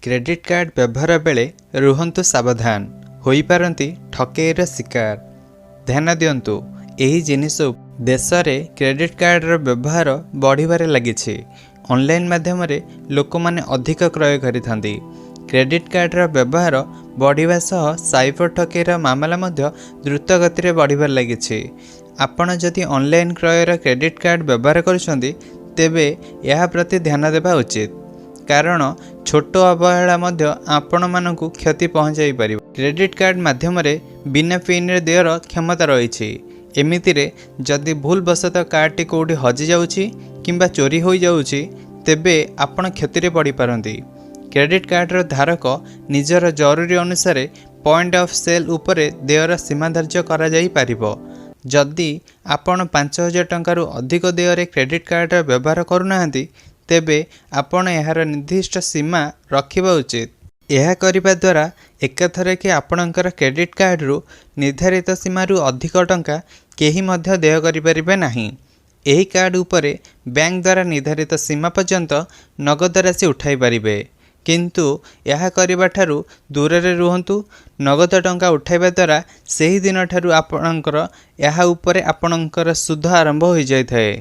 Credit card व्यवहार बेले रुहंतु सावधान होई पारंती ठकेईर शिकार। ध्यान दियंतु एही जिनिस देश रे क्रेडिट कार्ड रो व्यवहार बढ़िबारे लागिछि। ऑनलाइन माध्यम रे लोक माने अधिक क्रय करिथांती। क्रेडिट कार्ड रो व्यवहार बढ़िबा सह साइबर ठकेईर मामला मध्य द्रुत गति रे बढ़िबार लागिछि। आपण जदि ऑनलाइन क्रयर क्रेडिट कार्ड व्यवहार करुछंती तेबे यह प्रति ध्यान देबा उचित, कारण छोट अवहेला मध्य आपण मानकु क्षति पहुंचाई पारिबो। क्रेडिट कार्ड माध्यम रे बिना पिन रे देयर क्षमता रहिछि। एमितिरे जदि भूल वशतः कार्डटी कोठी हजि जाउछि किंबा चोरी होई जाउछि तेबे आपण क्षति रे पड़ी पारंती। क्रेडिट कार्ड रो धारक निजर जरूरी अनुसार पॉइंट ऑफ सेल उपरे देयर सीमा धार्य करा जाई पारिबो। जदि आपण 5000 टंका अधिक देयरे क्रेडिट कार्ड व्यवहार करूनाहांती तेबे आपण एहार निर्दिष्ट सीमा रखिबा उचित। यह करिबा द्वारा एकाथरे कि आपणकर क्रेडिट कार्ड रु निर्धारित सीमा रु अधिक टंका केही मध्य देय करि परिबे नाही। एही कार्ड उपरे बैंक द्वारा निर्धारित सीमा पर्यंत नगद राशि उठाई पारिबे, किंतु यह करिबा ठारू दूर रे रुहंतु। नगद टंका उठाइबा द्वारा सेही दिन ठारू आपणकर यह उपरे आपणकर सुध आरंभ होई जाय थाए।